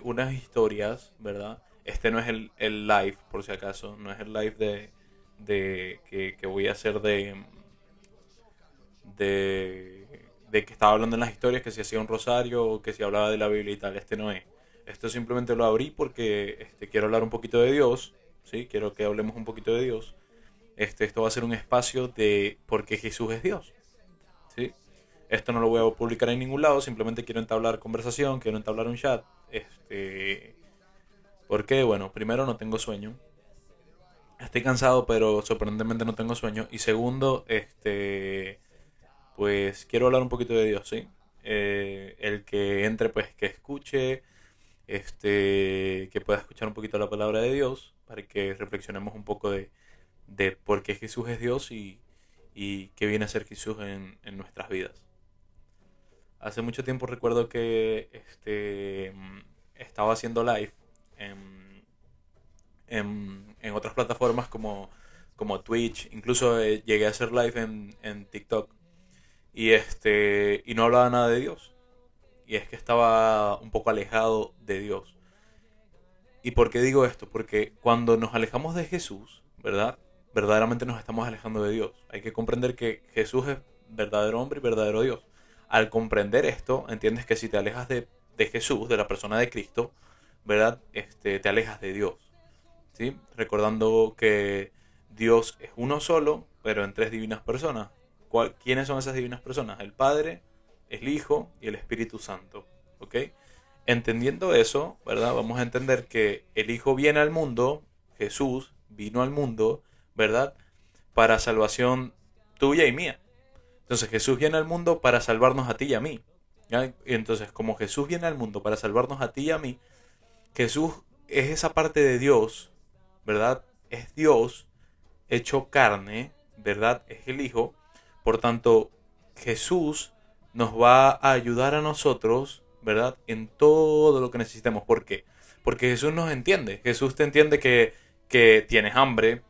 unas historias, ¿verdad? Este no es el live, por si acaso, no es el live que voy a hacer de que estaba hablando en las historias, que si hacía un rosario o que si hablaba de la Biblia y tal. Este no es. Esto simplemente lo abrí porque quiero hablar un poquito de Dios, ¿sí? Quiero que hablemos un poquito de Dios. Esto va a ser un espacio de por qué Jesús es Dios, ¿sí? Esto no lo voy a publicar en ningún lado, simplemente quiero entablar conversación, quiero entablar un chat. Porque, bueno, primero no tengo sueño. Estoy cansado, pero sorprendentemente no tengo sueño. Y segundo, pues quiero hablar un poquito de Dios, ¿sí? El que entre, pues que escuche, que pueda escuchar un poquito la palabra de Dios, para que reflexionemos un poco de por qué Jesús es Dios y qué viene a ser Jesús en nuestras vidas. Hace mucho tiempo recuerdo que estaba haciendo live en, en otras plataformas como Twitch, incluso llegué a hacer live en TikTok y no hablaba nada de Dios. Y es que estaba un poco alejado de Dios. ¿Y por qué digo esto? Porque cuando nos alejamos de Jesús, ¿verdad? Verdaderamente nos estamos alejando de Dios. Hay que comprender que Jesús es verdadero hombre y verdadero Dios. Al comprender esto, entiendes que si te alejas de Jesús, de la persona de Cristo, ¿verdad? Te alejas de Dios. ¿Sí? Recordando que Dios es uno solo, pero en tres divinas personas. ¿Quiénes son esas divinas personas? El Padre, el Hijo y el Espíritu Santo. ¿Ok? Entendiendo eso, ¿verdad? Vamos a entender que el Hijo viene al mundo, Jesús vino al mundo, ¿verdad? Para salvación tuya y mía. Entonces Jesús viene al mundo para salvarnos a ti y a mí. ¿Ya? Y entonces, como Jesús viene al mundo para salvarnos a ti y a mí, Jesús es esa parte de Dios, ¿verdad? Es Dios hecho carne, ¿verdad? Es el Hijo. Por tanto, Jesús nos va a ayudar a nosotros, ¿verdad? En todo lo que necesitemos. ¿Por qué? Porque Jesús nos entiende. Jesús te entiende que tienes hambre.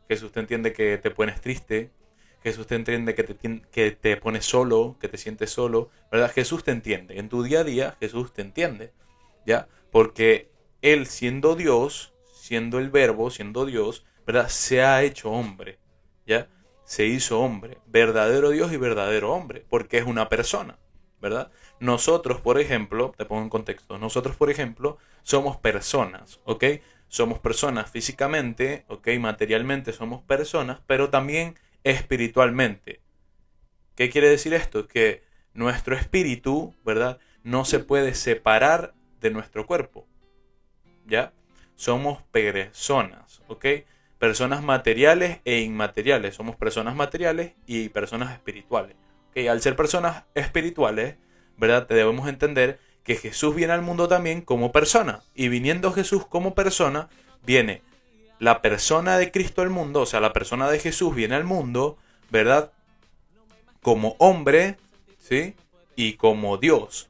Jesús te entiende que te pones triste. Jesús te entiende que te pones solo, que te sientes solo, ¿verdad? Jesús te entiende. En tu día a día, Jesús te entiende, ¿ya? Porque Él siendo Dios, siendo el Verbo, siendo Dios, ¿verdad? Se ha hecho hombre, ¿ya? Se hizo hombre, verdadero Dios y verdadero hombre, porque es una persona, ¿verdad? Nosotros, por ejemplo, te pongo en contexto, nosotros, por ejemplo, somos personas, ¿ok? Somos personas físicamente, ¿ok? Materialmente somos personas, pero también espiritualmente. ¿Qué quiere decir esto? Que nuestro espíritu, ¿verdad? No se puede separar de nuestro cuerpo, ¿ya? Somos personas, ¿ok? Personas materiales e inmateriales. Somos personas materiales y personas espirituales. ¿Ok? Al ser personas espirituales, ¿verdad? Debemos entender que Jesús viene al mundo también como persona. Y viniendo Jesús como persona, viene la persona de Cristo al mundo, o sea, la persona de Jesús viene al mundo, ¿verdad? Como hombre, ¿sí? Y como Dios.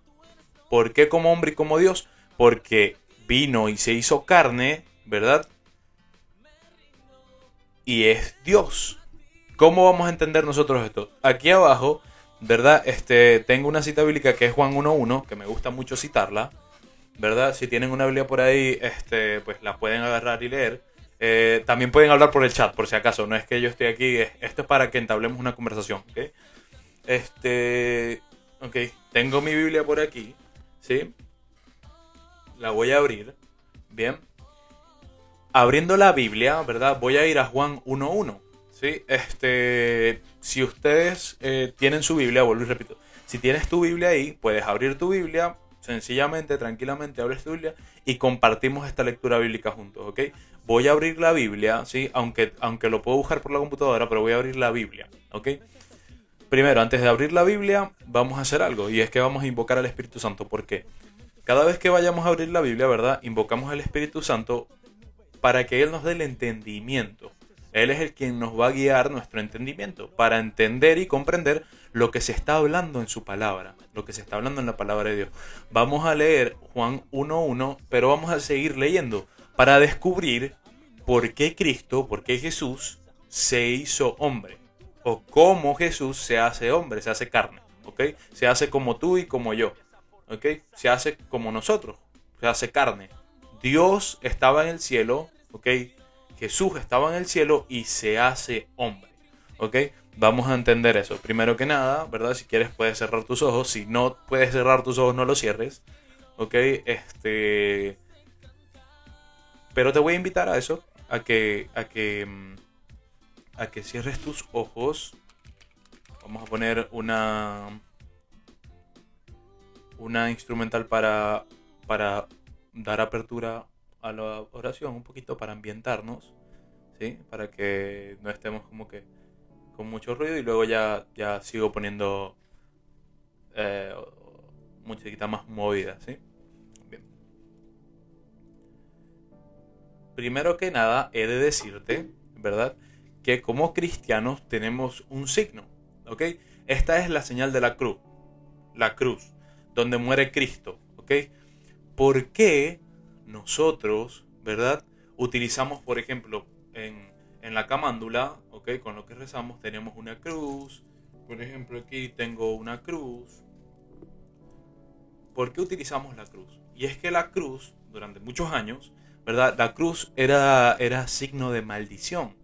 ¿Por qué como hombre y como Dios? Porque vino y se hizo carne, ¿verdad? Y es Dios. ¿Cómo vamos a entender nosotros esto? Aquí abajo, ¿verdad? Tengo una cita bíblica que es Juan 1:1, que me gusta mucho citarla, ¿verdad? Si tienen una Biblia por ahí, pues la pueden agarrar y leer. También pueden hablar por el chat, por si acaso. No es que yo esté aquí, esto es para que entablemos una conversación, ¿ok? Ok, tengo mi Biblia por aquí, ¿sí? La voy a abrir, bien. Abriendo la Biblia, ¿verdad? Voy a ir a Juan 1:1, ¿sí? Si ustedes tienen su Biblia, vuelvo y repito, si tienes tu Biblia ahí, puedes abrir tu Biblia, sencillamente, tranquilamente, abres tu Biblia y compartimos esta lectura bíblica juntos, ¿ok? Voy a abrir la Biblia, ¿sí? Aunque lo puedo buscar por la computadora, pero voy a abrir la Biblia, ¿ok? Primero, antes de abrir la Biblia, vamos a hacer algo, y es que vamos a invocar al Espíritu Santo. ¿Por qué? Cada vez que vayamos a abrir la Biblia, ¿verdad? Invocamos al Espíritu Santo para que Él nos dé el entendimiento. Él es el quien nos va a guiar nuestro entendimiento para entender y comprender lo que se está hablando en su palabra, lo que se está hablando en la palabra de Dios. Vamos a leer Juan 1:1, pero vamos a seguir leyendo para descubrir por qué Cristo, por qué Jesús se hizo hombre, o cómo Jesús se hace hombre, se hace carne, ¿ok? Se hace como tú y como yo, ¿ok? Se hace como nosotros, se hace carne. Dios estaba en el cielo, ¿ok? Jesús estaba en el cielo y se hace hombre, ¿ok? Vamos a entender eso. Primero que nada, ¿verdad? Si quieres puedes cerrar tus ojos. Si no puedes cerrar tus ojos, no los cierres, ¿ok? Pero te voy a invitar a eso, a que cierres tus ojos. Vamos a poner una instrumental para dar apertura a la oración, un poquito para ambientarnos, ¿sí? Para que no estemos como que con mucho ruido y luego ya sigo poniendo eh, musiquita más movida, ¿sí? Bien. Primero que nada, he de decirte, ¿verdad? Que como cristianos tenemos un signo, ¿ok? Esta es la señal de la cruz, donde muere Cristo, ¿ok? ¿Por qué nosotros, ¿verdad? Utilizamos, por ejemplo, en la camándula, ¿ok? Con lo que rezamos tenemos una cruz. Por ejemplo, aquí tengo una cruz. ¿Por qué utilizamos la cruz? Y es que la cruz, durante muchos años, ¿verdad? La cruz era signo de maldición,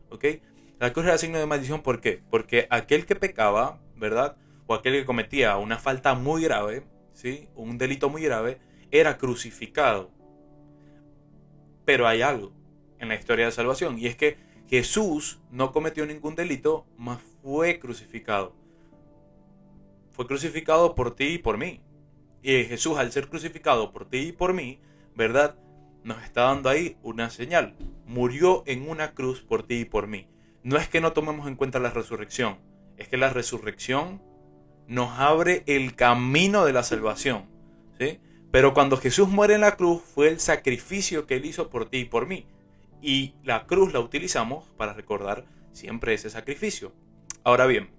¿ok? La cruz era signo de maldición, ¿por qué? Porque aquel que pecaba, ¿verdad? O aquel que cometía una falta muy grave, ¿sí? Un delito muy grave, era crucificado. Pero hay algo en la historia de salvación, y es que Jesús no cometió ningún delito, mas fue crucificado. Fue crucificado por ti y por mí. Y Jesús, al ser crucificado por ti y por mí, ¿verdad? Nos está dando ahí una señal. Murió en una cruz por ti y por mí. No es que no tomemos en cuenta la resurrección, es que la resurrección nos abre el camino de la salvación, ¿sí? Pero cuando Jesús muere en la cruz fue el sacrificio que él hizo por ti y por mí. Y la cruz la utilizamos para recordar siempre ese sacrificio. Ahora bien,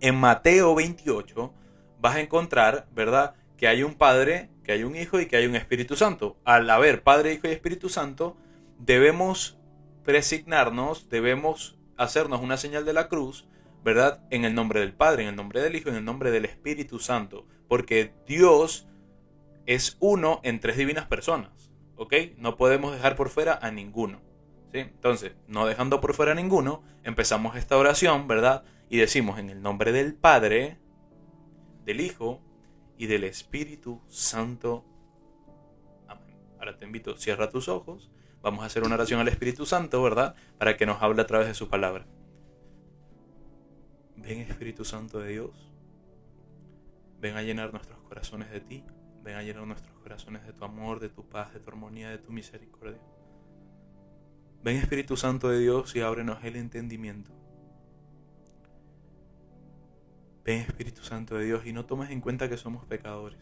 en Mateo 28 vas a encontrar, ¿verdad? Que hay un Padre, que hay un Hijo y que hay un Espíritu Santo. Al haber Padre, Hijo y Espíritu Santo, debemos presignarnos, debemos hacernos una señal de la cruz, ¿verdad? En el nombre del Padre, en el nombre del Hijo, en el nombre del Espíritu Santo. Porque Dios es uno en tres divinas personas, ¿ok? No podemos dejar por fuera a ninguno, ¿sí? Entonces, no dejando por fuera a ninguno, empezamos esta oración, ¿verdad? Y decimos en el nombre del Padre, del Hijo y del Espíritu Santo. Amén. Ahora te invito, cierra tus ojos. Vamos a hacer una oración al Espíritu Santo, ¿verdad? Para que nos hable a través de su palabra. Ven, Espíritu Santo de Dios. Ven a llenar nuestros corazones de ti. Ven a llenar nuestros corazones de tu amor, de tu paz, de tu armonía, de tu misericordia. Ven, Espíritu Santo de Dios, y ábrenos el entendimiento. Ven, Espíritu Santo de Dios, y no tomes en cuenta que somos pecadores.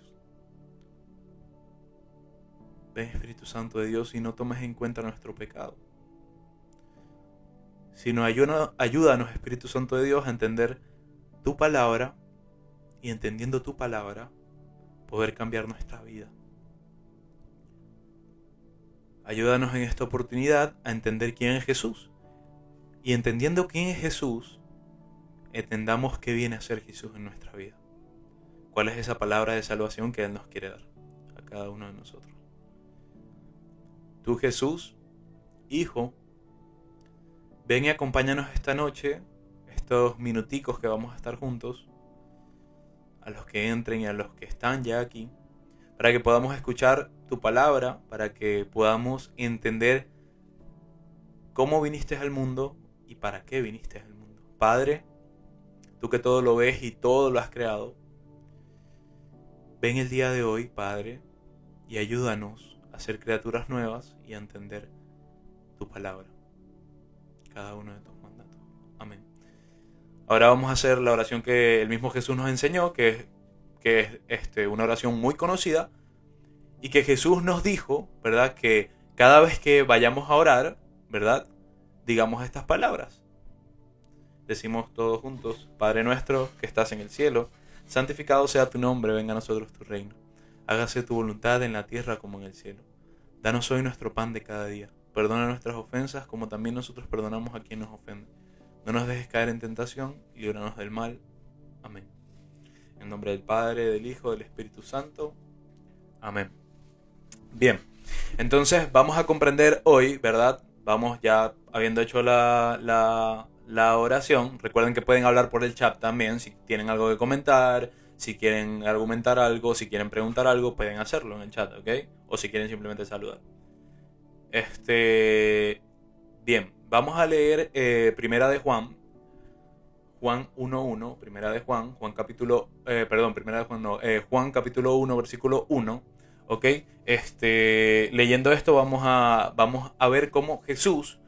Ven, Espíritu Santo de Dios, y no tomes en cuenta nuestro pecado. Sino ayúdanos, Espíritu Santo de Dios, a entender tu palabra, y entendiendo tu palabra, poder cambiar nuestra vida. Ayúdanos en esta oportunidad a entender quién es Jesús. Y entendiendo quién es Jesús, entendamos qué viene a hacer Jesús en nuestra vida. ¿Cuál es esa palabra de salvación que Él nos quiere dar a cada uno de nosotros? Tú, Jesús, Hijo, ven y acompáñanos esta noche, estos minuticos que vamos a estar juntos, a los que entren y a los que están ya aquí, para que podamos escuchar tu palabra, para que podamos entender cómo viniste al mundo y para qué viniste al mundo. Padre, tú que todo lo ves y todo lo has creado, ven el día de hoy, Padre, y ayúdanos a ser criaturas nuevas y a entender tu palabra, cada uno de tus mandatos. Amén. Ahora vamos a hacer la oración que el mismo Jesús nos enseñó, que es una oración muy conocida y que Jesús nos dijo, ¿verdad? Que cada vez que vayamos a orar, ¿verdad? Digamos estas palabras. Decimos todos juntos: Padre nuestro que estás en el cielo, santificado sea tu nombre, venga a nosotros tu reino. Hágase tu voluntad en la tierra como en el cielo. Danos hoy nuestro pan de cada día. Perdona nuestras ofensas como también nosotros perdonamos a quien nos ofende. No nos dejes caer en tentación y líbranos del mal. Amén. En nombre del Padre, del Hijo, del Espíritu Santo. Amén. Bien, entonces vamos a comprender hoy, ¿verdad? Vamos ya habiendo hecho la oración. Recuerden que pueden hablar por el chat también si tienen algo que comentar, si quieren argumentar algo, si quieren preguntar algo, pueden hacerlo en el chat, ¿ok? O si quieren simplemente saludar. Bien, vamos a leer Primera de Juan 1:1, Primera de Juan, Primera de Juan no, Juan capítulo 1, versículo 1, ¿ok? Leyendo esto vamos a ver cómo Jesús,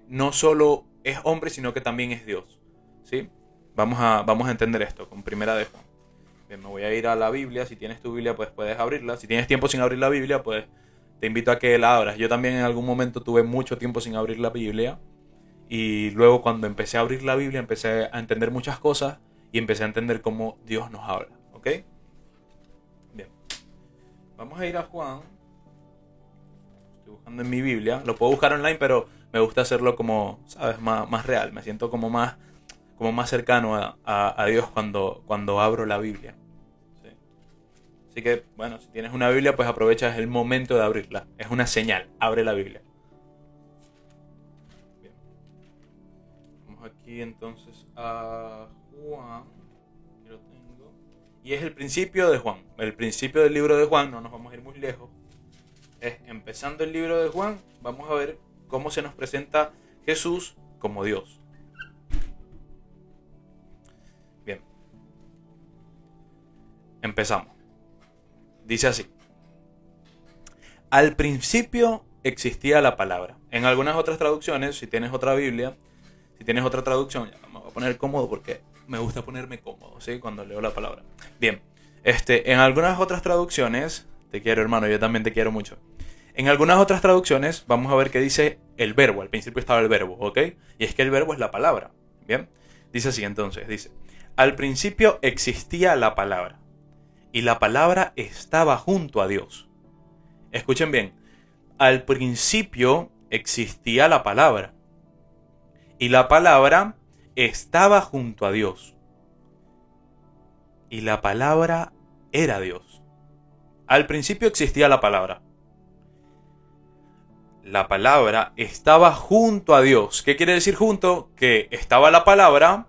no solo es hombre, sino que también es Dios, ¿sí? Vamos a entender esto con Primera de Juan. Bien, me voy a ir a la Biblia. Si tienes tu Biblia, pues puedes abrirla. Si tienes tiempo sin abrir la Biblia, pues te invito a que la abras. Yo también en algún momento tuve mucho tiempo sin abrir la Biblia. Y luego cuando empecé a abrir la Biblia, empecé a entender muchas cosas y empecé a entender cómo Dios nos habla, ¿ok? Bien. Vamos a ir a Juan. Estoy buscando en mi Biblia. Lo puedo buscar online, pero me gusta hacerlo como, ¿sabes? Más real. Me siento como más cercano a Dios cuando abro la Biblia. ¿Sí? Así que, bueno, si tienes una Biblia, pues aprovechas el momento de abrirla. Es una señal. Abre la Biblia. Bien. Vamos aquí entonces a Juan. Aquí lo tengo. Y es el principio de Juan. El principio del libro de Juan. No nos vamos a ir muy lejos. Es empezando el libro de Juan. Vamos a ver cómo se nos presenta Jesús como Dios. Bien. Empezamos. Dice así. Al principio existía la palabra. En algunas otras traducciones, si tienes otra Biblia, si tienes otra traducción, ya me voy a poner cómodo porque me gusta ponerme cómodo, ¿sí? Cuando leo la palabra. Bien. En algunas otras traducciones, te quiero, hermano, yo también te quiero mucho. En algunas otras traducciones vamos a ver que dice el verbo. Al principio estaba el verbo, ¿ok? Y es que el verbo es la palabra. Bien. Dice así entonces, dice. Al principio existía la palabra, y la palabra estaba junto a Dios. Escuchen bien, al principio existía la palabra, y la palabra estaba junto a Dios, y la palabra era Dios. Al principio existía la palabra. La palabra estaba junto a Dios. ¿Qué quiere decir junto? Que estaba la palabra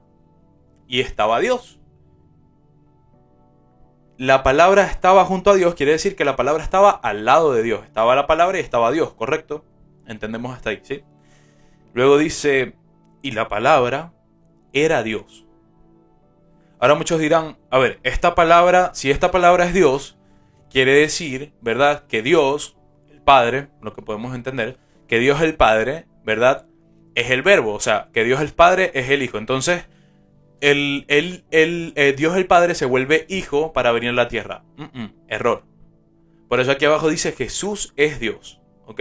y estaba Dios. La palabra estaba junto a Dios, quiere decir que la palabra estaba al lado de Dios. Estaba la palabra y estaba Dios, ¿correcto? Entendemos hasta ahí, ¿sí? Luego dice, y la palabra era Dios. Ahora muchos dirán, a ver, esta palabra, si esta palabra es Dios, quiere decir, ¿verdad? Que Dios, el Padre, lo que podemos entender, que Dios el Padre, ¿verdad? Es el verbo, o sea, que Dios el Padre es el Hijo. Entonces, Dios el Padre se vuelve hijo para venir a la tierra. Error. Por eso aquí abajo dice Jesús es Dios, ¿ok?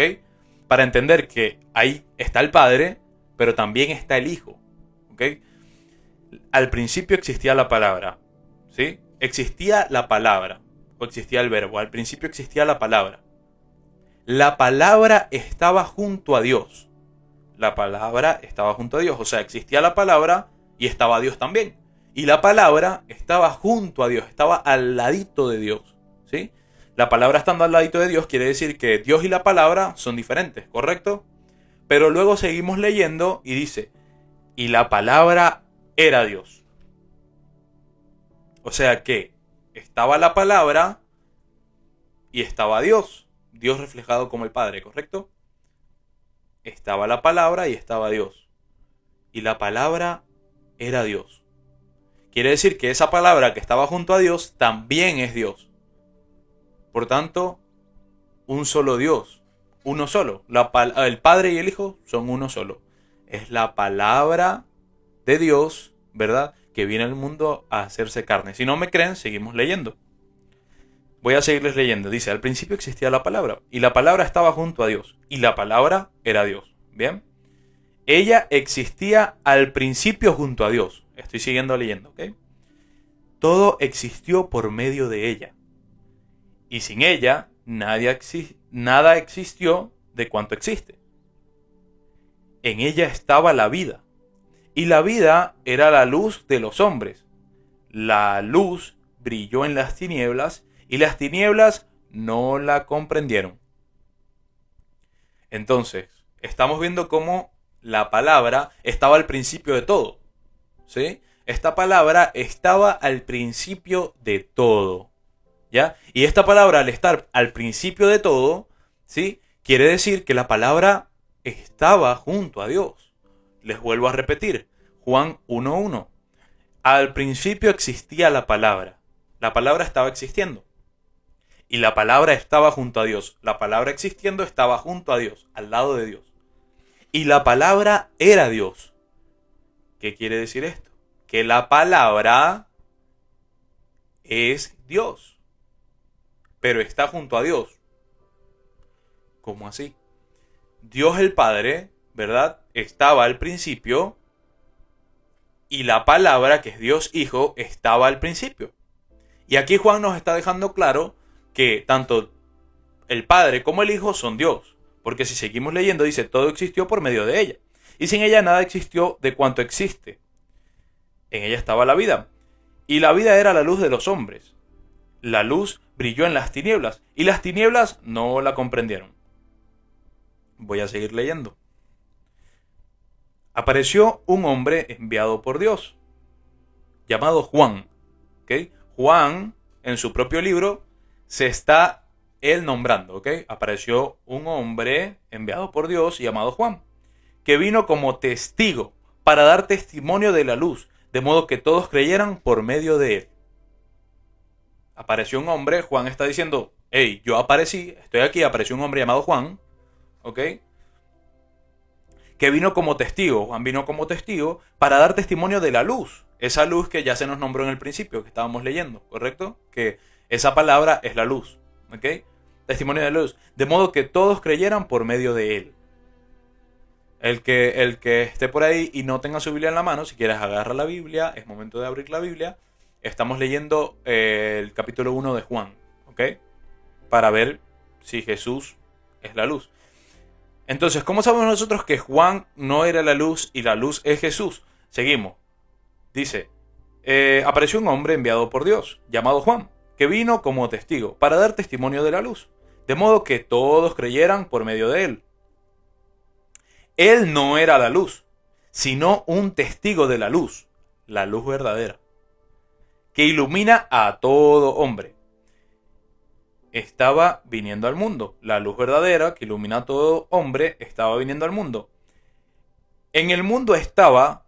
Para entender que ahí está el Padre, pero también está el Hijo, ¿ok? Al principio existía la palabra, ¿sí? Existía la palabra, o existía el verbo. Al principio existía la palabra. La palabra estaba junto a Dios. La palabra estaba junto a Dios, o sea, existía la palabra y estaba Dios también. Y la palabra estaba junto a Dios, estaba al ladito de Dios, ¿sí? La palabra estando al ladito de Dios quiere decir que Dios y la palabra son diferentes, ¿correcto? Pero luego seguimos leyendo y dice, y la palabra era Dios. O sea que estaba la palabra y estaba Dios. Dios reflejado como el Padre, ¿correcto? Estaba la palabra y estaba Dios. Y la palabra era Dios. Quiere decir que esa palabra que estaba junto a Dios también es Dios. Por tanto, un solo Dios, uno solo. El Padre y el Hijo son uno solo. Es la palabra de Dios, ¿verdad? Que viene al mundo a hacerse carne. Si no me creen, seguimos leyendo. Voy a seguirles leyendo. Dice, al principio existía la palabra, y la palabra estaba junto a Dios, y la palabra era Dios. ¿Bien? Ella existía al principio junto a Dios. Estoy siguiendo leyendo, ¿ok? Todo existió por medio de ella. Y sin ella, nada existió de cuanto existe. En ella estaba la vida. Y la vida era la luz de los hombres. La luz brilló en las tinieblas, y las tinieblas no la comprendieron. Entonces, estamos viendo cómo la palabra estaba al principio de todo, ¿sí? Esta palabra estaba al principio de todo, ¿ya? Y esta palabra, al estar al principio de todo, ¿sí? Quiere decir que la palabra estaba junto a Dios. Les vuelvo a repetir, Juan 1:1. Al principio existía la palabra. La palabra estaba existiendo. Y la palabra estaba junto a Dios. La palabra existiendo estaba junto a Dios, al lado de Dios. Y la palabra era Dios. ¿Qué quiere decir esto? Que la palabra es Dios. Pero está junto a Dios. ¿Cómo así? Dios el Padre, ¿verdad? Estaba al principio. Y la palabra, que es Dios Hijo, estaba al principio. Y aquí Juan nos está dejando claro que tanto el Padre como el Hijo son Dios. Porque si seguimos leyendo, dice, todo existió por medio de ella. Y sin ella nada existió de cuanto existe. En ella estaba la vida. Y la vida era la luz de los hombres. La luz brilló en las tinieblas. Y las tinieblas no la comprendieron. Voy a seguir leyendo. Apareció un hombre enviado por Dios, llamado Juan. ¿Okay? Juan, en su propio libro, se está él nombrando. ¿Okay? Apareció un hombre enviado por Dios llamado Juan, que vino como testigo para dar testimonio de la luz, de modo que todos creyeran por medio de él. Apareció un hombre, Juan está diciendo, hey, yo aparecí, estoy aquí, apareció un hombre llamado Juan, ¿ok? Que vino como testigo. Juan vino como testigo para dar testimonio de la luz. Esa luz que ya se nos nombró en el principio, que estábamos leyendo, ¿correcto? Que esa palabra es la luz, ¿ok? Testimonio de la luz. De modo que todos creyeran por medio de él. El que esté por ahí y no tenga su Biblia en la mano, si quieres agarra la Biblia, es momento de abrir la Biblia. Estamos leyendo el capítulo 1 de Juan, ¿ok? Para ver si Jesús es la luz. Entonces, ¿cómo sabemos nosotros que Juan no era la luz y la luz es Jesús? Seguimos. Dice, apareció un hombre enviado por Dios, llamado Juan, que vino como testigo para dar testimonio de la luz, de modo que todos creyeran por medio de él. Él no era la luz, sino un testigo de la luz verdadera, que ilumina a todo hombre. Estaba viniendo al mundo. La luz verdadera que ilumina a todo hombre estaba viniendo al mundo. En el mundo estaba,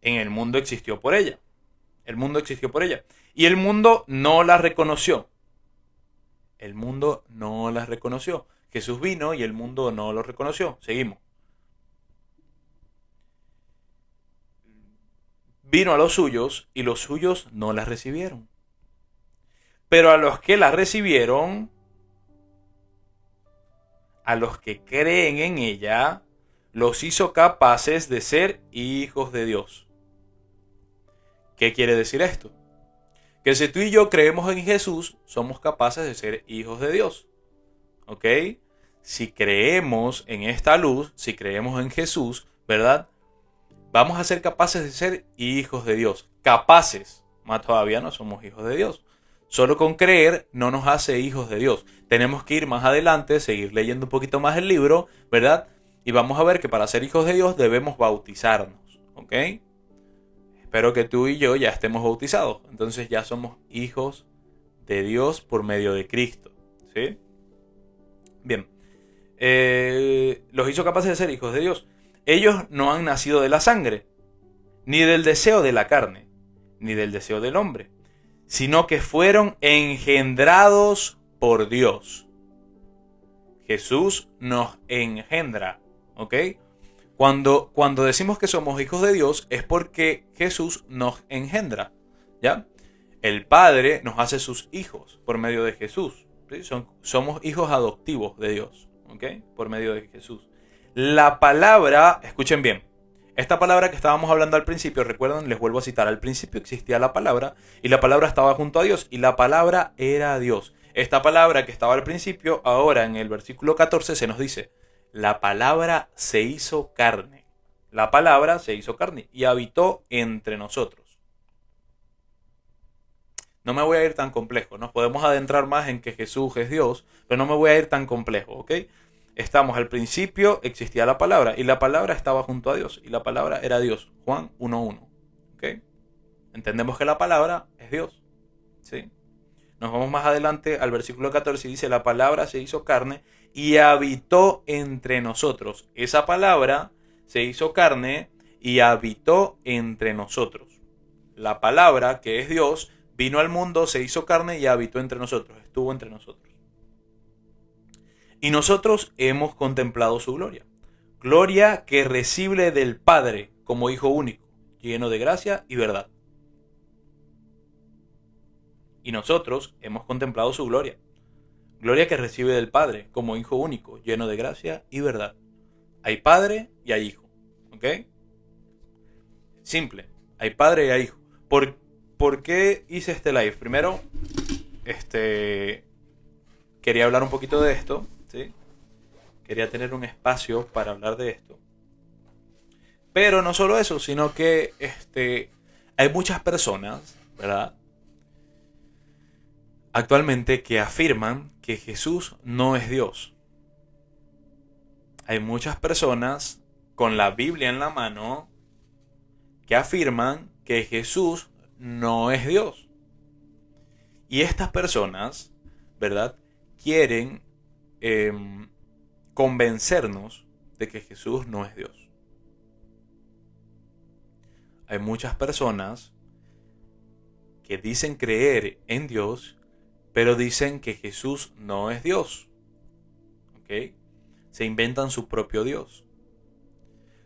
en el mundo existió por ella. El mundo existió por ella. Y el mundo no la reconoció. El mundo no la reconoció. Jesús vino y el mundo no lo reconoció. Seguimos. Vino a los suyos y los suyos no la recibieron. Pero a los que la recibieron, a los que creen en ella, los hizo capaces de ser hijos de Dios. ¿Qué quiere decir esto? Que si tú y yo creemos en Jesús, somos capaces de ser hijos de Dios. ¿Ok? Si creemos en esta luz, si creemos en Jesús, ¿verdad? Vamos a ser capaces de ser hijos de Dios. Capaces, más todavía no somos hijos de Dios. Solo con creer no nos hace hijos de Dios. Tenemos que ir más adelante, seguir leyendo un poquito más el libro, ¿verdad? Y vamos a ver que para ser hijos de Dios debemos bautizarnos, ¿ok? Espero que tú y yo ya estemos bautizados. Entonces ya somos hijos de Dios por medio de Cristo, ¿sí? Bien. Los hizo capaces de ser hijos de Dios. Ellos no han nacido de la sangre, ni del deseo de la carne, ni del deseo del hombre, sino que fueron engendrados por Dios. Jesús nos engendra, ¿ok? Cuando decimos que somos hijos de Dios es porque Jesús nos engendra, ¿ya? El Padre nos hace sus hijos por medio de Jesús, ¿sí? Somos hijos adoptivos de Dios, ¿ok? Por medio de Jesús. La palabra, escuchen bien, esta palabra que estábamos hablando al principio, recuerden, les vuelvo a citar, al principio existía la palabra y la palabra estaba junto a Dios y la palabra era Dios. Esta palabra que estaba al principio, ahora en el versículo 14 se nos dice, la palabra se hizo carne. La palabra se hizo carne y habitó entre nosotros. No me voy a ir tan complejo. Nos podemos adentrar más en que Jesús es Dios, pero no me voy a ir tan complejo, ¿ok? Estamos al principio, existía la palabra, y la palabra estaba junto a Dios, y la palabra era Dios. Juan 1:1, ¿ok? Entendemos que la palabra es Dios, ¿sí? Nos vamos más adelante al versículo 14 y dice, la palabra se hizo carne y habitó entre nosotros. Esa palabra se hizo carne y habitó entre nosotros. La palabra, que es Dios, vino al mundo, se hizo carne y habitó entre nosotros, estuvo entre nosotros. Y nosotros hemos contemplado su gloria. Gloria que recibe del Padre como Hijo único, lleno de gracia y verdad. Y nosotros hemos contemplado su gloria. Gloria que recibe del Padre como Hijo único, lleno de gracia y verdad. Hay Padre y hay Hijo. ¿Ok? Simple. Hay Padre y hay Hijo. ¿Por qué hice este live? Primero, quería hablar un poquito de esto, ¿sí? Quería tener un espacio para hablar de esto. Pero no solo eso, sino que hay muchas personas, ¿verdad?, actualmente que afirman que Jesús no es Dios. Hay muchas personas con la Biblia en la mano que afirman que Jesús no es Dios. Y estas personas, ¿verdad?, quieren convencernos de que Jesús no es Dios. Hay muchas personas que dicen creer en Dios, pero dicen que Jesús no es Dios. ¿Ok? Se inventan su propio Dios.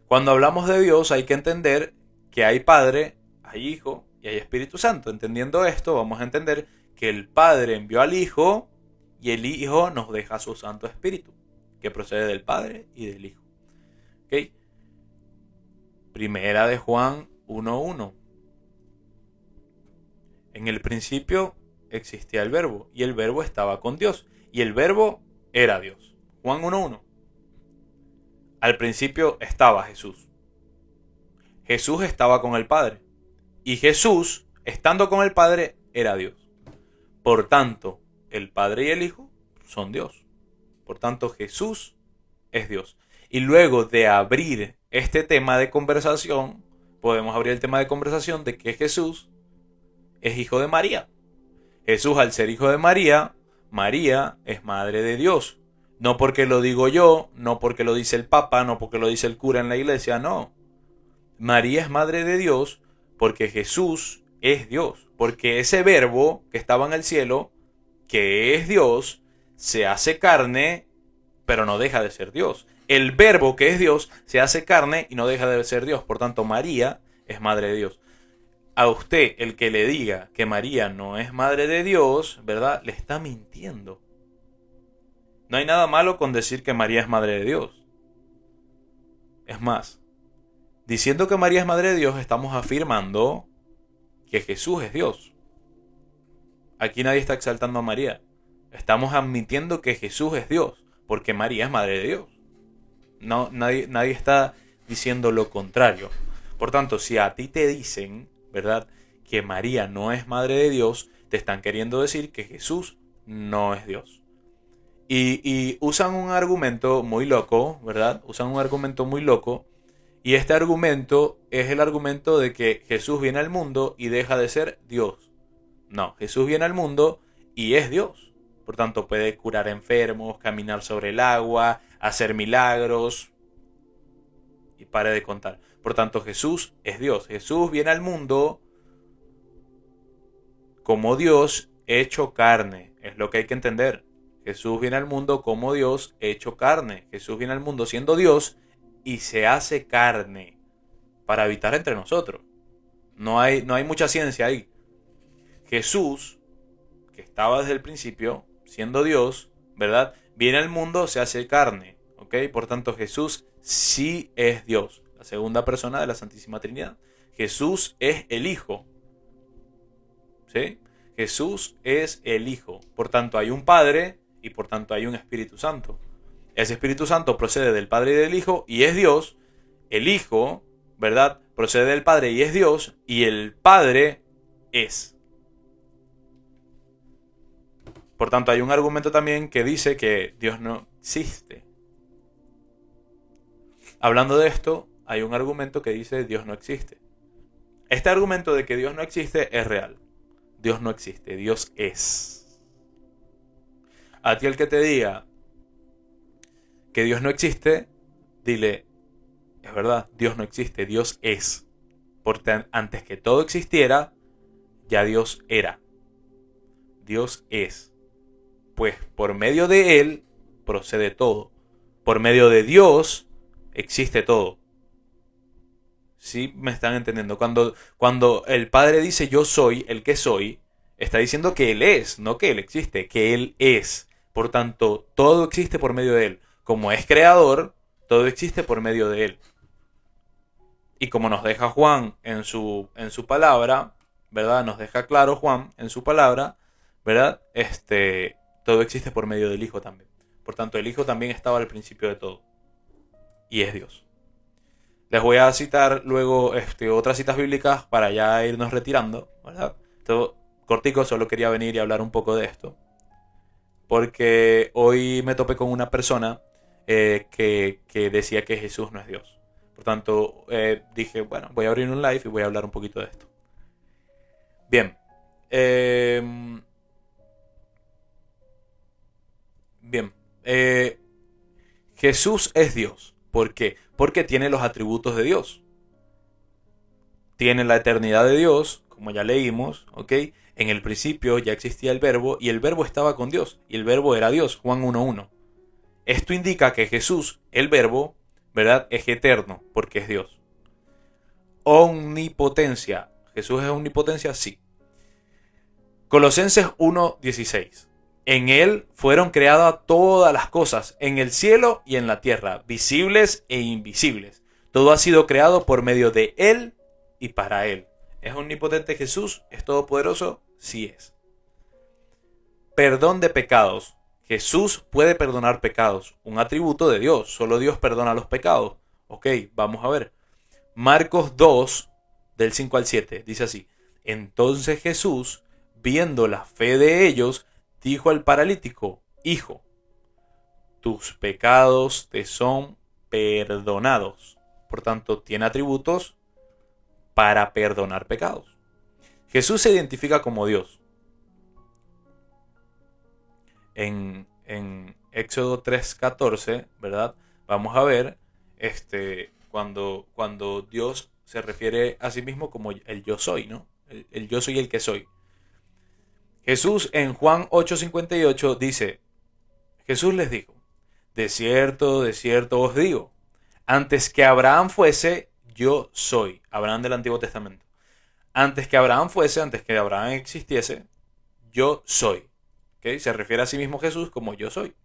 Cuando hablamos de Dios hay que entender que hay Padre, hay Hijo y hay Espíritu Santo. Entendiendo esto, vamos a entender que el Padre envió al Hijo y el Hijo nos deja su Santo Espíritu, que procede del Padre y del Hijo. ¿Ok? Primera de Juan 1:1. En el principio existía el Verbo, y el Verbo estaba con Dios, y el Verbo era Dios. Juan 1:1. Al principio estaba Jesús. Jesús estaba con el Padre, y Jesús, estando con el Padre, era Dios. Por tanto, el Padre y el Hijo son Dios. Por tanto, Jesús es Dios. Y luego de abrir este tema de conversación, podemos abrir el tema de conversación de que Jesús es hijo de María. Jesús, al ser hijo de María, María es madre de Dios. No porque lo digo yo, no porque lo dice el Papa, no porque lo dice el cura en la iglesia, no. María es madre de Dios porque Jesús es Dios. Porque ese Verbo que estaba en el cielo, que es Dios, se hace carne, pero no deja de ser Dios. El Verbo que es Dios se hace carne y no deja de ser Dios. Por tanto, María es madre de Dios. A usted, el que le diga que María no es madre de Dios, ¿verdad?, le está mintiendo. No hay nada malo con decir que María es madre de Dios. Es más, diciendo que María es madre de Dios, estamos afirmando que Jesús es Dios. Aquí nadie está exaltando a María. Estamos admitiendo que Jesús es Dios, porque María es madre de Dios. No, nadie está diciendo lo contrario. Por tanto, si a ti te dicen, ¿verdad?, que María no es madre de Dios, te están queriendo decir que Jesús no es Dios. Y usan un argumento muy loco, ¿verdad? Usan un argumento muy loco. Y este argumento es el argumento de que Jesús viene al mundo y deja de ser Dios. No, Jesús viene al mundo y es Dios. Por tanto, puede curar enfermos, caminar sobre el agua, hacer milagros. Y pare de contar. Por tanto, Jesús es Dios. Jesús viene al mundo como Dios hecho carne. Es lo que hay que entender. Jesús viene al mundo como Dios hecho carne. Jesús viene al mundo siendo Dios y se hace carne para habitar entre nosotros. No hay mucha ciencia ahí. Jesús, que estaba desde el principio, siendo Dios, ¿verdad?, viene al mundo, se hace carne. ¿Ok? Por tanto, Jesús sí es Dios. La segunda persona de la Santísima Trinidad. Jesús es el Hijo. ¿Sí? Jesús es el Hijo. Por tanto, hay un Padre y por tanto hay un Espíritu Santo. Ese Espíritu Santo procede del Padre y del Hijo y es Dios. El Hijo, ¿verdad?, procede del Padre y es Dios. Y el Padre es. Por tanto, hay un argumento también que dice que Dios no existe. Hablando de esto, hay un argumento que dice Dios no existe. Este argumento de que Dios no existe es real. Dios no existe, Dios es. A ti el que te diga que Dios no existe, dile, es verdad, Dios no existe, Dios es. Porque antes que todo existiera, ya Dios era. Dios es. Pues por medio de Él procede todo. Por medio de Dios existe todo. ¿Sí me están entendiendo? Cuando el Padre dice yo soy el que soy, está diciendo que Él es, no que Él existe, que Él es. Por tanto, todo existe por medio de Él. Como es creador, todo existe por medio de Él. Y como nos deja Juan en su palabra, ¿verdad? Nos deja claro Juan en su palabra, ¿verdad? Todo existe por medio del Hijo también. Por tanto, el Hijo también estaba al principio de todo. Y es Dios. Les voy a citar luego otras citas bíblicas para ya irnos retirando, ¿verdad? Esto cortico, solo quería venir y hablar un poco de esto. Porque hoy me topé con una persona que decía que Jesús no es Dios. Por tanto, dije, bueno, voy a abrir un live y voy a hablar un poquito de esto. Bien. Jesús es Dios. ¿Por qué? Porque tiene los atributos de Dios. Tiene la eternidad de Dios, como ya leímos, ¿ok? En el principio ya existía el verbo y el verbo estaba con Dios y el verbo era Dios, Juan 1:1. Esto indica que Jesús, el verbo, ¿verdad? Es eterno porque es Dios. Omnipotencia. ¿Jesús es omnipotencia? Sí. Colosenses 1:16. En Él fueron creadas todas las cosas, en el cielo y en la tierra, visibles e invisibles. Todo ha sido creado por medio de Él y para Él. ¿Es omnipotente Jesús? ¿Es todopoderoso? Sí es. Perdón de pecados. Jesús puede perdonar pecados. Un atributo de Dios. Solo Dios perdona los pecados. Ok, vamos a ver. Marcos 2, del 5 al 7, dice así. Entonces Jesús, viendo la fe de ellos, dijo al paralítico, Hijo, tus pecados te son perdonados. Por tanto, tiene atributos para perdonar pecados. Jesús se identifica como Dios. En Éxodo 3:14, ¿verdad? Vamos a ver cuando Dios se refiere a sí mismo como el yo soy, ¿no? El yo soy el que soy. Jesús en Juan 8:58 dice, Jesús les dijo, de cierto os digo, antes que Abraham fuese, yo soy. Abraham del Antiguo Testamento. Antes que Abraham fuese, antes que Abraham existiese, yo soy. ¿Okay? Se refiere a sí mismo Jesús como yo soy.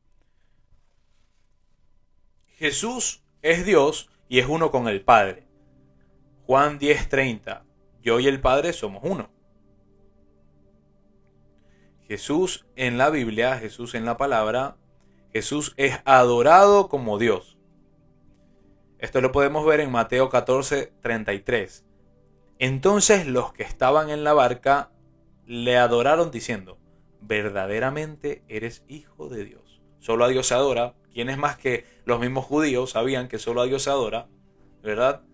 Jesús es Dios y es uno con el Padre. Juan 10:30. Yo y el Padre somos uno. Jesús en la Biblia, Jesús en la palabra, Jesús es adorado como Dios. Esto lo podemos ver en Mateo 14:33. Entonces los que estaban en la barca le adoraron diciendo, verdaderamente eres hijo de Dios. Solo a Dios se adora. ¿Quién es más que los mismos judíos sabían que solo a Dios se adora? ¿Verdad?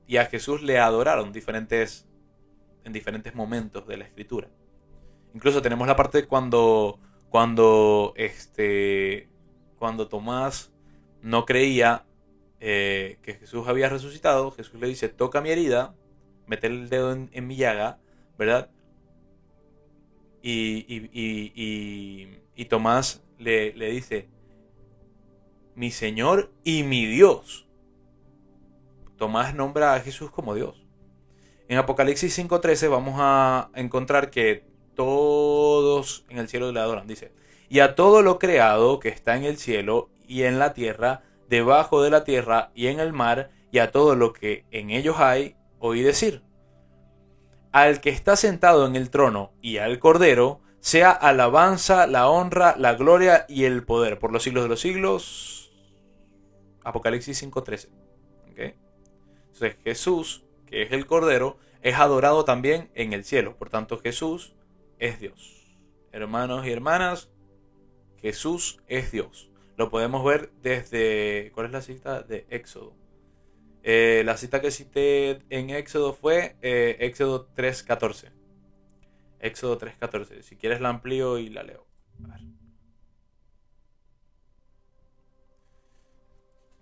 Y a Jesús le adoraron en diferentes momentos de la Escritura. Incluso tenemos la parte cuando Tomás no creía que Jesús había resucitado. Jesús le dice, toca mi herida, mete el dedo en mi llaga, ¿verdad? Y Tomás le dice, mi Señor y mi Dios. Tomás nombra a Jesús como Dios. En Apocalipsis 5:13 vamos a encontrar que todos en el cielo le adoran. Dice, y a todo lo creado que está en el cielo y en la tierra, debajo de la tierra y en el mar, y a todo lo que en ellos hay, oí decir, al que está sentado en el trono y al Cordero, sea alabanza, la honra, la gloria y el poder por los siglos de los siglos. Apocalipsis 5:13. ¿Okay? Entonces Jesús, que es el Cordero, es adorado también en el cielo. Por tanto, Jesús es Dios. Hermanos y hermanas, Jesús es Dios. Lo podemos ver desde... ¿Cuál es la cita? De Éxodo. La cita que cité en Éxodo fue Éxodo 3:14. Éxodo 3:14. Si quieres la amplío y la leo. A ver.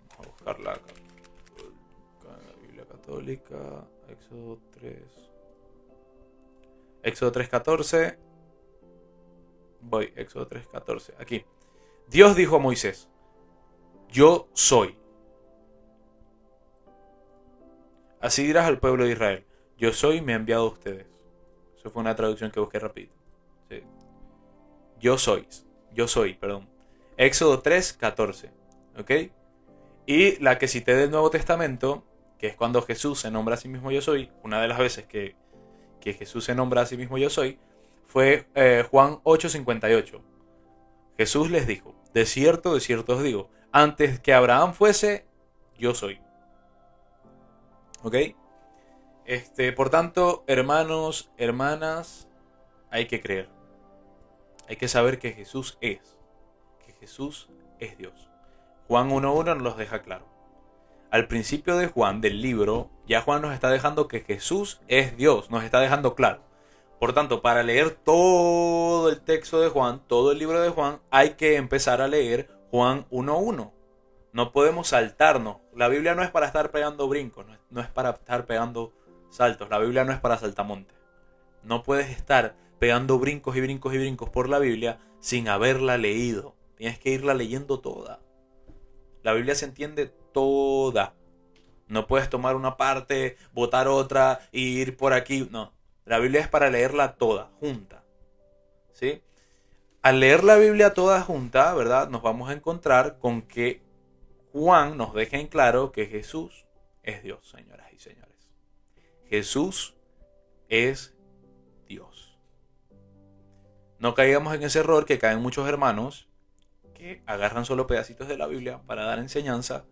Vamos a buscarla acá. En la Biblia Católica. Éxodo 3. Éxodo 3:14. Voy, Éxodo 3:14. Aquí. Dios dijo a Moisés: Yo soy. Así dirás al pueblo de Israel: Yo soy, me he enviado a ustedes. Eso fue una traducción que busqué rápido. Sí. Yo soy, perdón. Éxodo 3:14. ¿Ok? Y la que cité del Nuevo Testamento, que es cuando Jesús se nombra a sí mismo yo soy, una de las veces que Jesús se nombra a sí mismo yo soy, fue Juan 8:58. Jesús les dijo: de cierto os digo, antes que Abraham fuese, yo soy. ¿Ok? Por tanto, hermanos, hermanas, hay que creer. Hay que saber que Jesús es. Que Jesús es Dios. Juan 1:1 nos los deja claro. Al principio de Juan, del libro, ya Juan nos está dejando que Jesús es Dios. Nos está dejando claro. Por tanto, para leer todo el texto de Juan, todo el libro de Juan, hay que empezar a leer Juan 1:1. No podemos saltarnos. La Biblia no es para estar pegando brincos, no es para estar pegando saltos. La Biblia no es para saltamontes. No puedes estar pegando brincos y brincos y brincos por la Biblia sin haberla leído. Tienes que irla leyendo toda. La Biblia se entiende toda. No puedes tomar una parte, botar otra y ir por aquí. No. La Biblia es para leerla toda, junta. ¿Sí? Al leer la Biblia toda junta, ¿verdad? Nos vamos a encontrar con que Juan nos deja en claro que Jesús es Dios, señoras y señores. Jesús es Dios. No caigamos en ese error que caen muchos hermanos que agarran solo pedacitos de la Biblia para dar enseñanza,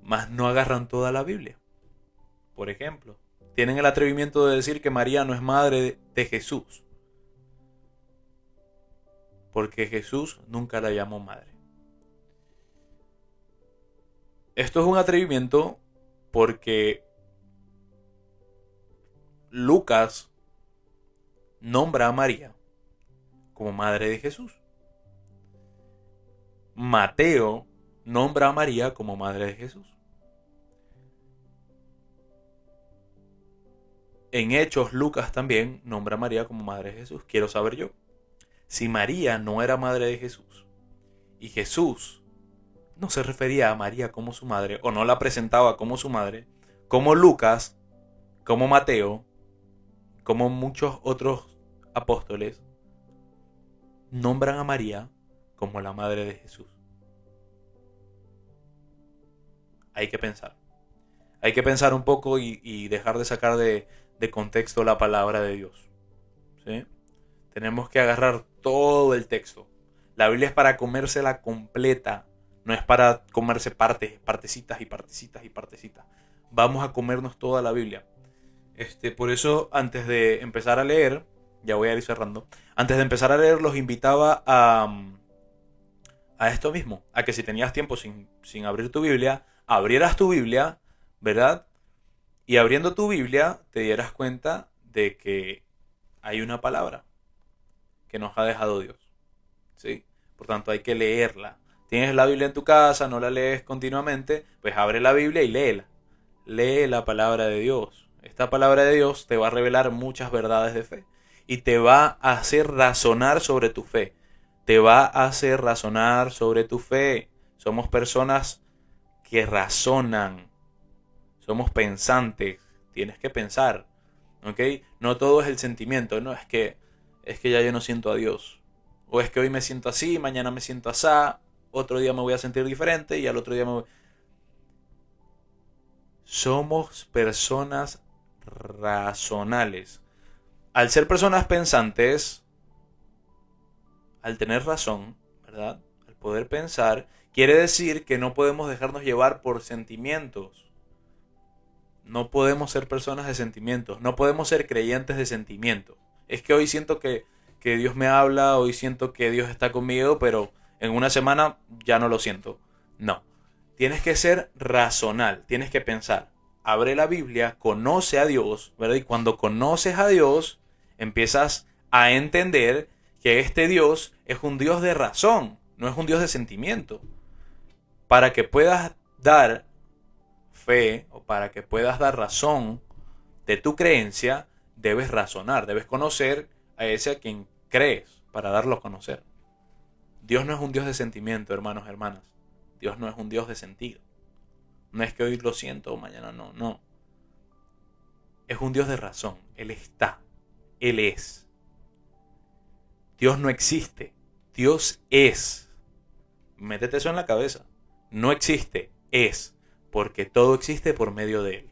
mas no agarran toda la Biblia. Por ejemplo, tienen el atrevimiento de decir que María no es madre de Jesús, porque Jesús nunca la llamó madre. Esto es un atrevimiento porque Lucas nombra a María como madre de Jesús. Mateo nombra a María como madre de Jesús. En Hechos, Lucas también nombra a María como madre de Jesús. Quiero saber yo, si María no era madre de Jesús y Jesús no se refería a María como su madre, o no la presentaba como su madre, como Lucas, como Mateo, como muchos otros apóstoles, nombran a María como la madre de Jesús. Hay que pensar. Hay que pensar un poco y dejar de sacar de contexto la palabra de Dios. ¿Sí? Tenemos que agarrar todo el texto. La Biblia es para comérsela completa. No es para comerse partecitas y partecitas y partecitas. Vamos a comernos toda la Biblia. Por eso, antes de empezar a leer, ya voy a ir cerrando. Antes de empezar a leer, los invitaba a esto mismo. A que si tenías tiempo sin abrir tu Biblia, abrieras tu Biblia, ¿verdad? Y abriendo tu Biblia, te dieras cuenta de que hay una palabra que nos ha dejado Dios. ¿Sí? Por tanto, hay que leerla. Tienes la Biblia en tu casa, no la lees continuamente, pues abre la Biblia y léela. Lee la palabra de Dios. Esta palabra de Dios te va a revelar muchas verdades de fe y te va a hacer razonar sobre tu fe. Te va a hacer razonar sobre tu fe. Somos personas que razonan. Somos pensantes. Tienes que pensar. ¿Ok? No todo es el sentimiento. No, es que ya yo no siento a Dios. O es que hoy me siento así, mañana me siento asá. Otro día me voy a sentir diferente y al otro día me voy... Somos personas razonales. Al ser personas pensantes, al tener razón, ¿verdad? Al poder pensar, quiere decir que no podemos dejarnos llevar por sentimientos. No podemos ser personas de sentimientos. No podemos ser creyentes de sentimientos. Es que hoy siento que que Dios me habla, hoy siento que Dios está conmigo, pero en una semana ya no lo siento. No, tienes que ser racional, tienes que pensar. Abre la Biblia, conoce a Dios, ¿verdad? Y cuando conoces a Dios, empiezas a entender que este Dios es un Dios de razón, no es un Dios de sentimiento. Para que puedas dar fe o para que puedas dar razón de tu creencia, debes razonar, debes conocer a ese a quien crees para darlo a conocer. Dios no es un Dios de sentimiento, hermanos, hermanas. Dios no es un Dios de sentido. No es que hoy lo siento o mañana no, no. Es un Dios de razón. Él está. Él es. Dios no existe. Dios es. Métete eso en la cabeza. No existe, es. Porque todo existe por medio de Él.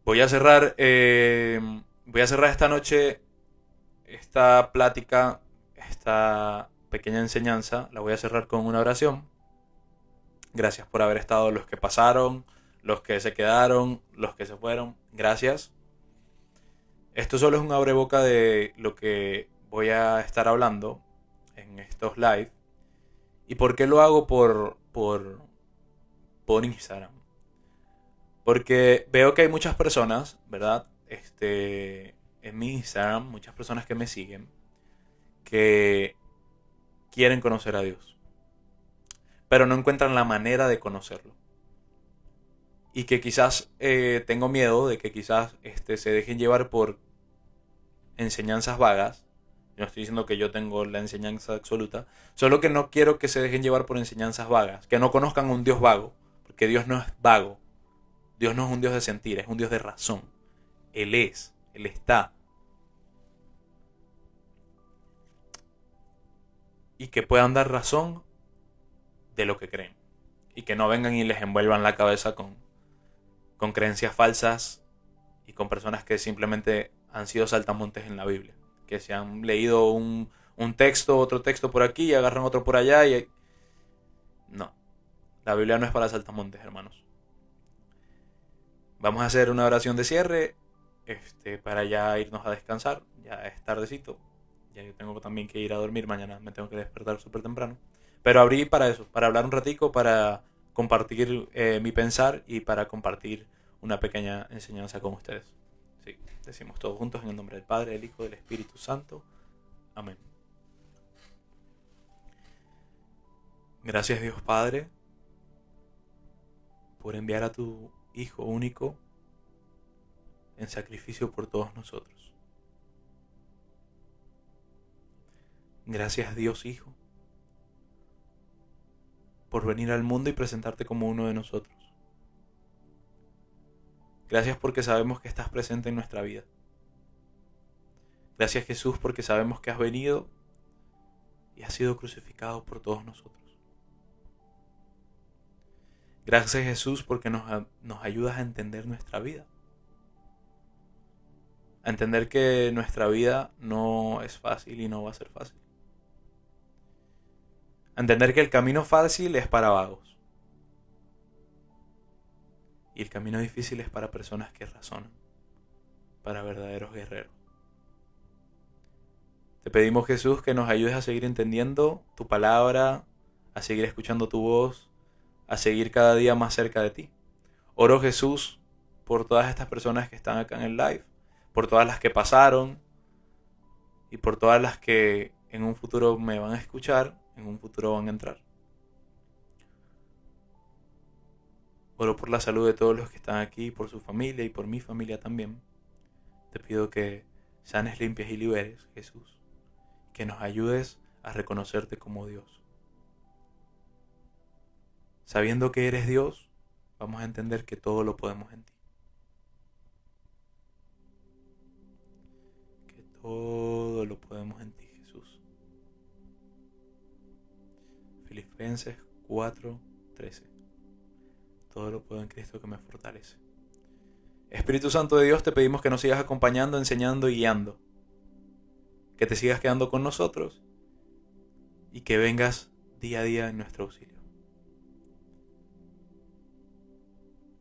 Voy a cerrar esta noche esta plática, esta pequeña enseñanza, la voy a cerrar con una oración. Gracias por haber estado, los que pasaron, los que se quedaron, los que se fueron. Gracias. Esto solo es un abreboca de lo que voy a estar hablando en estos live. ¿Y por qué lo hago por Instagram? Porque veo que hay muchas personas, ¿verdad? En mi Instagram, muchas personas que me siguen, que quieren conocer a Dios, pero no encuentran la manera de conocerlo. Y que quizás tengo miedo de que quizás se dejen llevar por enseñanzas vagas. No estoy diciendo que yo tengo la enseñanza absoluta, solo que no quiero que se dejen llevar por enseñanzas vagas, que no conozcan un Dios vago, porque Dios no es vago. Dios no es un Dios de sentir, es un Dios de razón. Él es, Él está. Y que puedan dar razón de lo que creen. Y que no vengan y les envuelvan la cabeza con creencias falsas y con personas que simplemente han sido saltamontes en la Biblia. Que se han leído un texto, otro texto por aquí y agarran otro por allá. No, la Biblia no es para saltamontes, hermanos. Vamos a hacer una oración de cierre para ya irnos a descansar. Ya es tardecito. Ya yo tengo también que ir a dormir. Mañana me tengo que despertar súper temprano. Pero abrí para eso, para hablar un ratico, para compartir mi pensar y para compartir una pequeña enseñanza con ustedes. Sí, decimos todos juntos en el nombre del Padre, del Hijo y del Espíritu Santo. Amén. Gracias Dios Padre por enviar a tu Hijo único en sacrificio por todos nosotros. Gracias Dios Hijo por venir al mundo y presentarte como uno de nosotros. Gracias porque sabemos que estás presente en nuestra vida. Gracias Jesús porque sabemos que has venido y has sido crucificado por todos nosotros. Gracias Jesús porque nos ayudas a entender nuestra vida. A entender que nuestra vida no es fácil y no va a ser fácil. A entender que el camino fácil es para vagos. Y el camino difícil es para personas que razonan. Para verdaderos guerreros. Te pedimos Jesús que nos ayudes a seguir entendiendo tu palabra, a seguir escuchando tu voz, a seguir cada día más cerca de ti. Oro Jesús por todas estas personas que están acá en el live, por todas las que pasaron y por todas las que en un futuro me van a escuchar, en un futuro van a entrar. Oro por la salud de todos los que están aquí, por su familia y por mi familia también. Te pido que sanes, limpies y liberes, Jesús. Que nos ayudes a reconocerte como Dios. Sabiendo que eres Dios, vamos a entender que todo lo podemos en ti. Que todo lo podemos en ti, Jesús. Filipenses 4:13. Todo lo puedo en Cristo que me fortalece. Espíritu Santo de Dios, te pedimos que nos sigas acompañando, enseñando y guiando. Que te sigas quedando con nosotros y que vengas día a día en nuestro auxilio.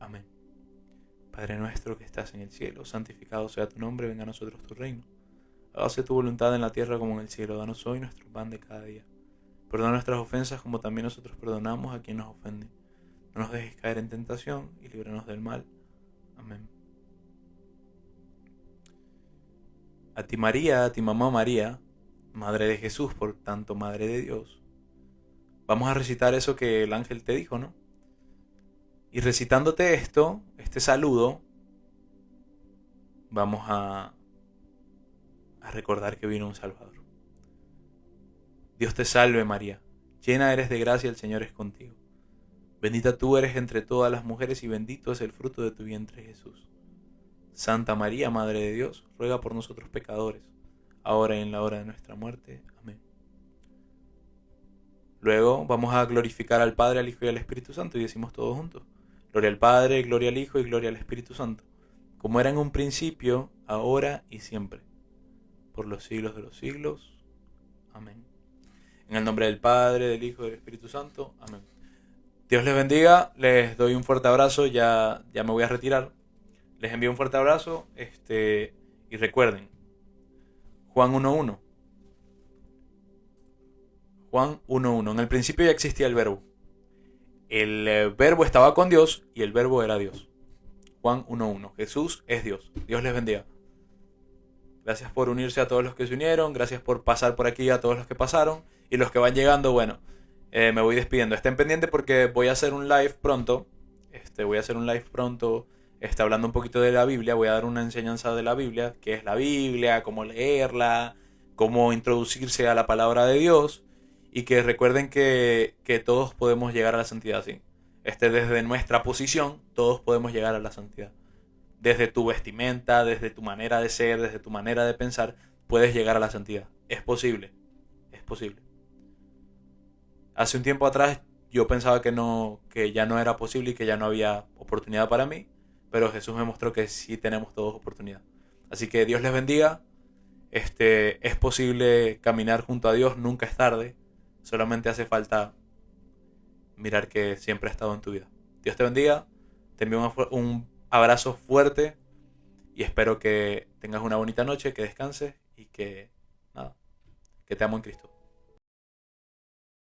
Amén. Padre nuestro que estás en el cielo, santificado sea tu nombre, venga a nosotros tu reino. Hágase tu voluntad en la tierra como en el cielo. Danos hoy nuestro pan de cada día. Perdona nuestras ofensas como también nosotros perdonamos a quien nos ofende. No nos dejes caer en tentación y líbranos del mal. Amén. A ti María, a ti mamá María, Madre de Jesús, por tanto Madre de Dios. Vamos a recitar eso que el ángel te dijo, ¿no? Y recitándote esto, este saludo, vamos a recordar que vino un Salvador. Dios te salve María, llena eres de gracia, el Señor es contigo. Bendita tú eres entre todas las mujeres y bendito es el fruto de tu vientre Jesús. Santa María, Madre de Dios, ruega por nosotros pecadores, ahora y en la hora de nuestra muerte. Amén. Luego vamos a glorificar al Padre, al Hijo y al Espíritu Santo y decimos todos juntos: Gloria al Padre, gloria al Hijo y gloria al Espíritu Santo, como era en un principio, ahora y siempre, por los siglos de los siglos. Amén. En el nombre del Padre, del Hijo y del Espíritu Santo. Amén. Dios les bendiga, les doy un fuerte abrazo, ya me voy a retirar. Les envío un fuerte abrazo, y recuerden, Juan 1.1. Juan 1.1. En el principio ya existía el verbo. El verbo estaba con Dios y el verbo era Dios. Juan 1.1. Jesús es Dios. Dios les bendiga. Gracias por unirse a todos los que se unieron. Gracias por pasar por aquí a todos los que pasaron. Y los que van llegando, bueno, me voy despidiendo. Estén pendientes porque voy a hacer un live pronto. Hablando un poquito de la Biblia. Voy a dar una enseñanza de la Biblia. ¿Qué es la Biblia? ¿Cómo leerla? ¿Cómo introducirse a la palabra de Dios? Y que recuerden que todos podemos llegar a la santidad, ¿sí? Desde nuestra posición, todos podemos llegar a la santidad. Desde tu vestimenta, desde tu manera de ser, desde tu manera de pensar, puedes llegar a la santidad. Es posible. Es posible. Hace un tiempo atrás yo pensaba que ya no era posible y que ya no había oportunidad para mí, pero Jesús me mostró que sí tenemos todos oportunidad. Así que Dios les bendiga. Es posible caminar junto a Dios, nunca es tarde. Solamente hace falta mirar que siempre ha estado en tu vida. Dios te bendiga. Te envío un abrazo fuerte y espero que tengas una bonita noche, que descanses y que te amo en Cristo.